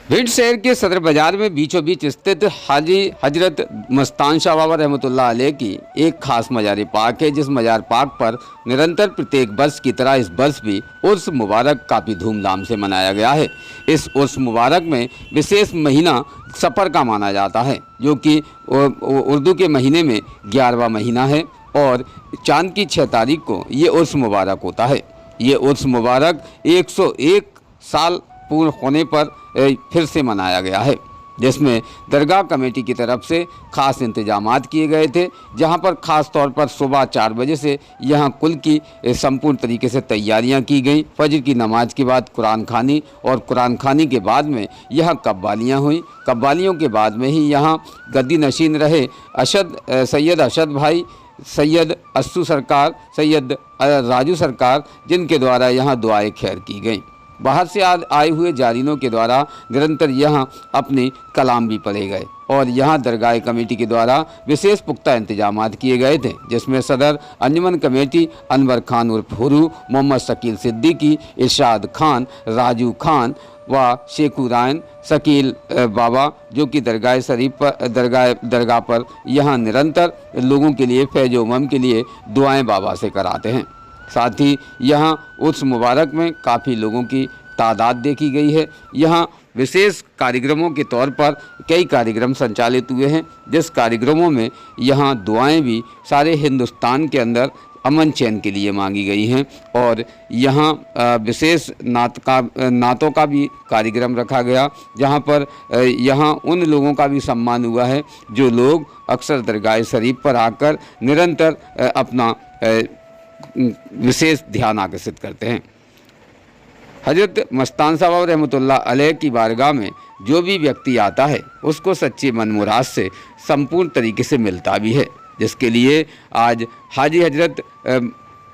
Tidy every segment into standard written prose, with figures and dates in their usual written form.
भिंड शहर के सदर बाजार में बीचों बीच स्थित हाजी हजरत मस्तान शाह बाबा रहमतुल्लाह अलैह की एक खास मजार पाक है, जिस मजार पाक पर निरंतर प्रत्येक वर्ष की तरह इस वर्ष भी उर्स मुबारक काफ़ी धूमधाम से मनाया गया है। इस उर्स मुबारक में विशेष महीना सफ़र का माना जाता है, जो कि उर्दू के महीने में 11वां महीना है और चाँद की 6 तारीख को ये उर्स मुबारक होता है। ये उर्स मुबारक 101 साल पूर्ण होने पर फिर से मनाया गया है, जिसमें दरगाह कमेटी की तरफ से खास इंतजामात किए गए थे, जहां पर ख़ास तौर पर सुबह 4 बजे से यहां कुल की संपूर्ण तरीके से तैयारियां की गई। फजर की नमाज के बाद कुरान खानी और कुरान खानी के बाद में यहां कव्वालियां हुई। कव्वालियों के बाद में ही यहां गद्दी नशीन रहे सैयद अशद भाई, सैयद अस्सू सरकार, सैयद राजू सरकार, जिनके द्वारा यहाँ दुआएं खैर की गई। बाहर से आए हुए जारीनों के द्वारा निरंतर यहाँ अपने कलाम भी पढ़े गए और यहाँ दरगाह कमेटी के द्वारा विशेष पुख्ता इंतजामात किए गए थे, जिसमें सदर अंजुमन कमेटी अनवर खान उर्फ हुरू, मोहम्मद शकील सिद्दीकी, इरशाद खान, राजू खान व शेखू रायन शकील बाबा, जो कि दरगाह शरीफ पर दरगाह पर यहाँ निरंतर लोगों के लिए फैज़ उमम के लिए दुआएं बाबा से कराते हैं। साथ ही यहाँ उर्स मुबारक में काफ़ी लोगों की तादाद देखी गई है। यहाँ विशेष कार्यक्रमों के तौर पर कई कार्यक्रम संचालित हुए हैं, जिस कार्यक्रमों में यहाँ दुआएं भी सारे हिंदुस्तान के अंदर अमन चैन के लिए मांगी गई हैं और यहाँ विशेष नातों का भी कार्यक्रम रखा गया, जहाँ पर यहाँ उन लोगों का भी सम्मान हुआ है जो लोग अक्सर दरगाह शरीफ पर आकर निरंतर अपना विशेष ध्यान आकर्षित करते हैं। हजरत मस्तान साहब रहमतुल्लाह अलैह की बारगाह में जो भी व्यक्ति आता है उसको सच्चे मन मुराद से संपूर्ण तरीके से मिलता भी है, जिसके लिए आज हाजी हजरत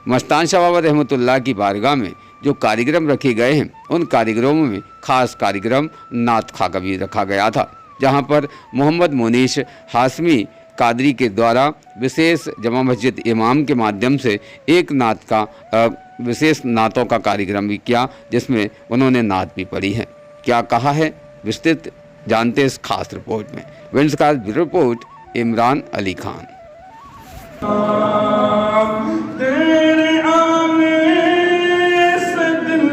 मस्तान शाह बाबा रहमतुल्लाह की बारगाह में जो कार्यक्रम रखे गए हैं, उन कार्यक्रमों में खास कार्यक्रम नात खा का भी रखा गया था, जहाँ पर मोहम्मद मुनीश हाशमी कादरी के द्वारा विशेष जमा मस्जिद इमाम के माध्यम से एक नात का विशेष नातों का कार्यक्रम भी किया, जिसमें उन्होंने नात भी पढ़ी है। क्या कहा है विस्तृत जानते इस खास रिपोर्ट में। विंड्स का रिपोर्ट इमरान अली खान। तेरे आने से दिल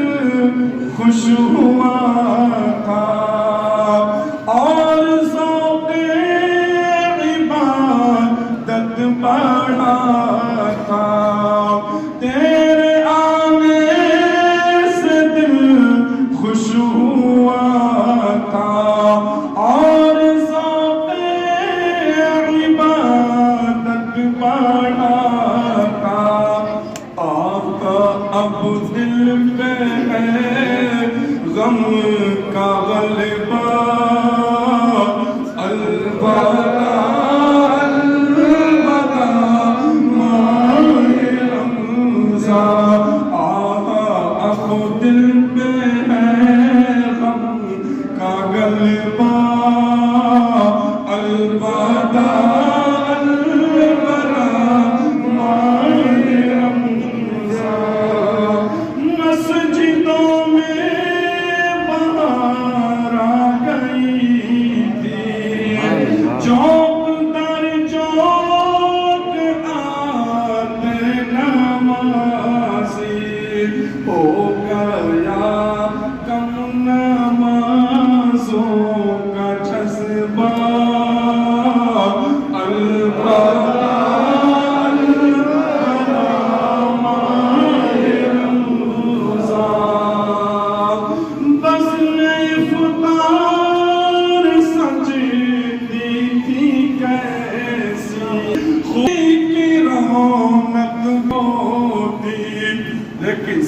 खुश हुआ था और ज़ौक़े इबादत बढ़ा था। तेरे आने से दिल खुश हुआ था और ज़ौक़े इबादत बढ़ा था। अब दिल पे है गम का गलबा, अलबदा अलबदा माहे रमज़ा। अब दिल पे है गम का गलबा, अलबदा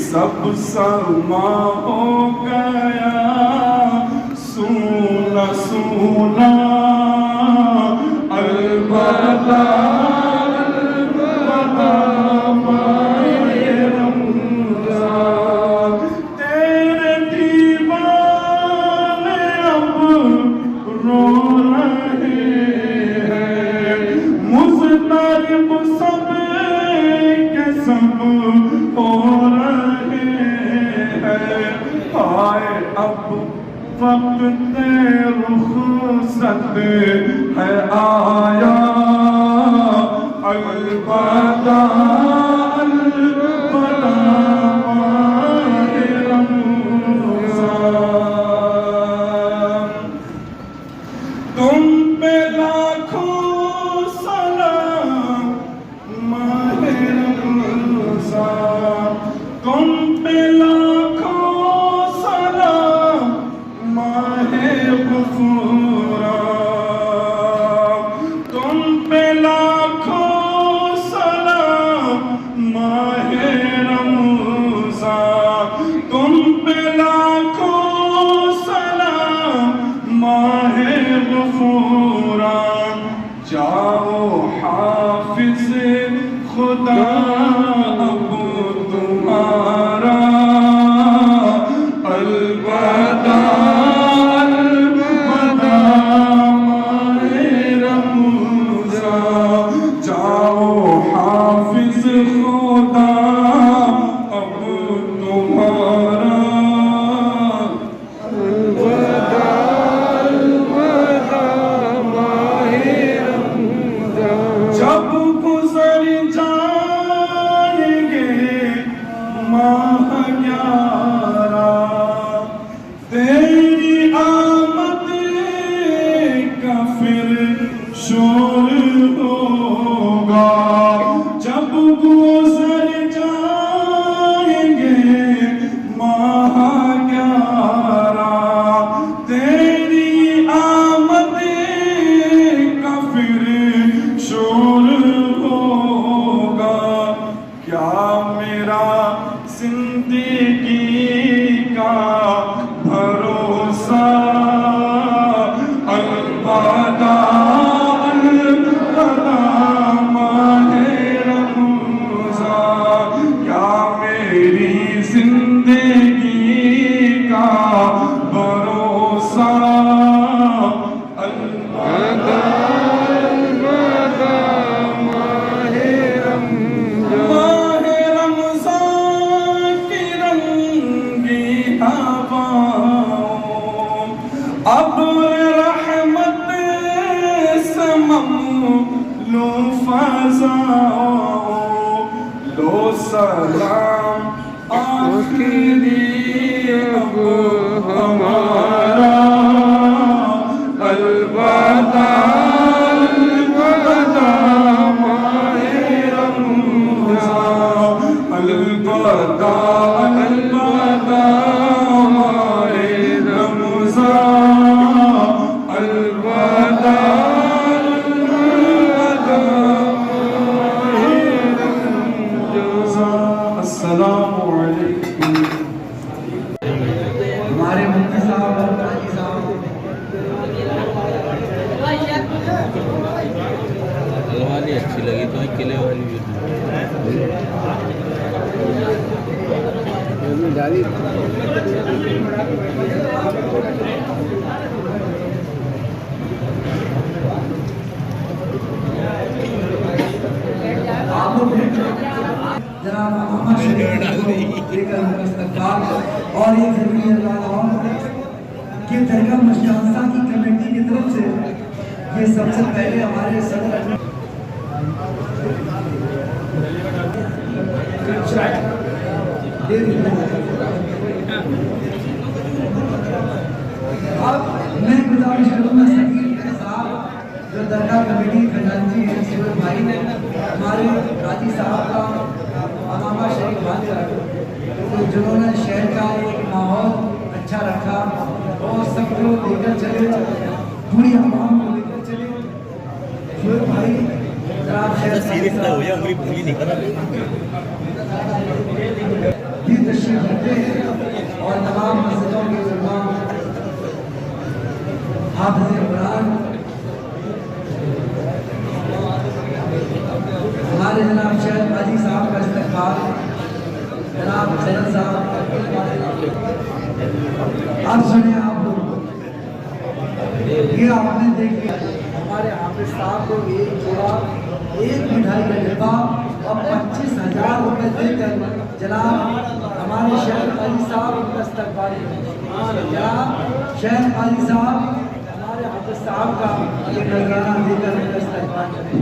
सब समा हो गया सूना सूना, अलबदा अलबदा माहे रमज़ा। तेरे दीवाने अब रो रहे हैं, मुज़तरिब सब के सब हो रहे हैं। आए अब वक्त रुखसत है आया, अलबदा अलबदा माहे रमज़ान। तुम पे लाखों सलाम माहे रमज़ान, तुम पे लाखों सलाम माहे ग़ुफ़रान, तुम पे लाखों सलाम माहे रमज़ान, तुम पे लाखों सलाम माहे ग़ुफ़रान। जाओ हाफ़िज़ खुदा अब तुम्हारा, अलबदा अलबदा माहे रमज़ान। जाओ हाफ़िज़ खुदा अब तुम्हारा, अलबदा अलबदा माहे रमज़ान। जब गुज़र जाएंगे माह ग्यारह, तेरी आमद का फिर शोर होगा। जब गुज़र जाएंगे माह ग्यारह, तेरी आमद का फिर शोर होगा। क्या मेरा जिंदगी का भरोसा, अलबदा अलबदा माहे रमज़ान। क्या मेरी जिंदगी का भरोसा, अलबदा अलबदा माहे रमज़ान। माहे रमज़ान की रंगी हवाओं, अब रहमत से ममलू फ़ज़ाओं, लो सलाम आखिरी अब हमारा, अलबदा अलबदा माहे रमज़ान, अलबदा अलबदा माहे रमज़ान, अलबदा अलबदा माहे रमज़ान। अस्सलामु अलैकुम। हमारे मुफ्ती साहब और काजी साहब वाली अच्छी लगी तो किले वाली भी डाली। जनाब मोहम्मद शरीफ लेकर इस्तकबाल और ये जरूरी कि दरगाह मशकांसा की कमेटी की तरफ से ये सबसे पहले हमारे सदर अब मैं गुजारिश करूँगा सभी के साथ जो दरगाह कमेटी खजानची हैं सूरज भाई ने हमारे काजी साहब का अलामा शरीफ बांधकर तो जिन्होंने शहर का एक माहौल अच्छा रखा और सबको लेकर चले, पूरी आवाम को लेकर चले। सूरज भाई जनाब शहर भी तशरीफ रखते हैं और तमाम मस्जिदों के उलमा हाफ़िज़ कुरान हमारे जनाब शहर काजी साहब का इस्तकबाल, जनाब सैयद साहब आप सुने। आप लोग ये आपने देखिए हमारे हाफिज साहब को एक जोड़ा एक मिठाई का डिब्बा और 25,000 रुपए देकर जनाब हमारे शेख अली साहब उनका इस्तकबाल करें। जनाब शेख अली साहब हमारे हाफिज साहब का ये नजराना देकर उनका इस्तकबाल करें।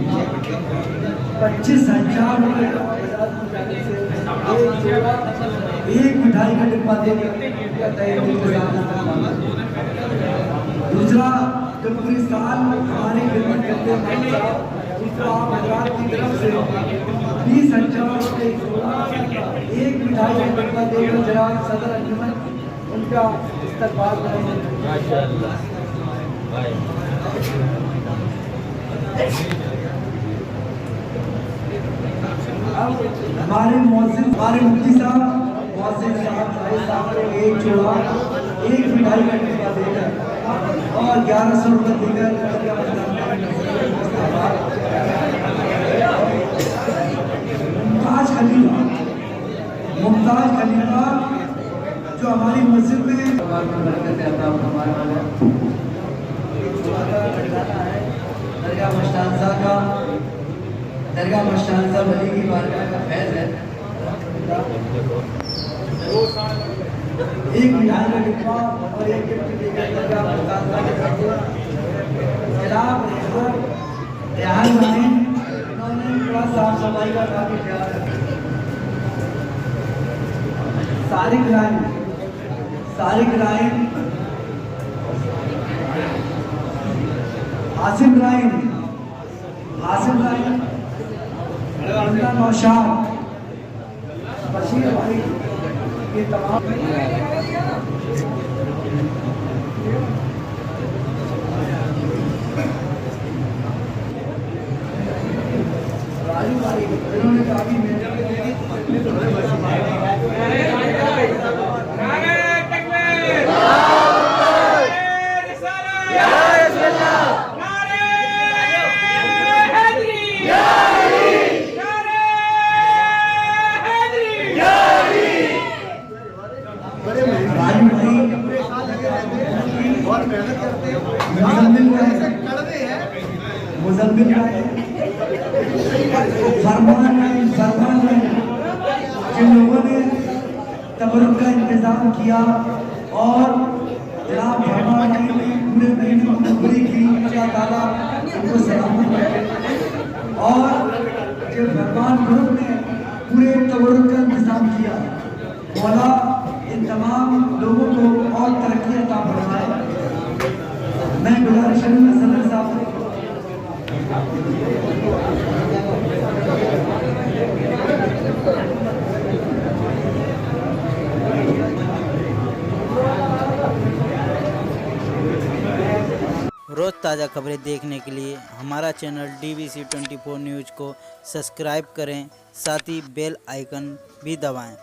25,000 रुपये का बाजार की जाने से एक मिठाई का डिब्बा देकर तय के साथ इस्तकबाल करें। दूसरा जो पूरी साल हमारी खिदमत करते हैं उनको आप हजरात की तरफ से 20,000 रुपये एक मिठाई का डिब्बा देकर जनाब सदर अंजुमन उनका इस्तकबाल करेंगे। माशाअल्लाह भाई। हमारे मुफ्ती साहब को एक जोड़ा एक मिठाई का डिब्बा देकर और 1100 रुपये देकर मुमताज खलीफा जो हमारी मस्जिद में दरगाह मस्तानसा का दरगाह मस्तानसा वली की बारगाह का फैज़ है। एक मिठाई का डिब्बा और एक गिफ्ट देकर दरगाह मस्तानसा के खिलाफ रेहान में इन्होंने थोड़ा साफ सफाई का काफी ख्याल रखा। सारिक राइन आसिम राइन नौशाद बशीर भाई ये तमाम इन्होंने काफी मुजम्मिल फरमान जिन लोगों ने तबरुक का इंतजाम किया और जनाब फरमान ने पूरे महीने में पूरी की अल्लाह ताला उनको सलामत रखे और जो फरमान ग्रुप ने पूरे तबरुक का इंतजाम किया मौला इन तमाम लोगों को और तरक्की अता फरमाए। मैं गुजारिश करूँगा सदर साहब से रोज़ ताज़ा खबरें देखने के लिए हमारा चैनल DVC 24 न्यूज़ को सब्सक्राइब करें, साथ ही बेल आइकन भी दबाएं।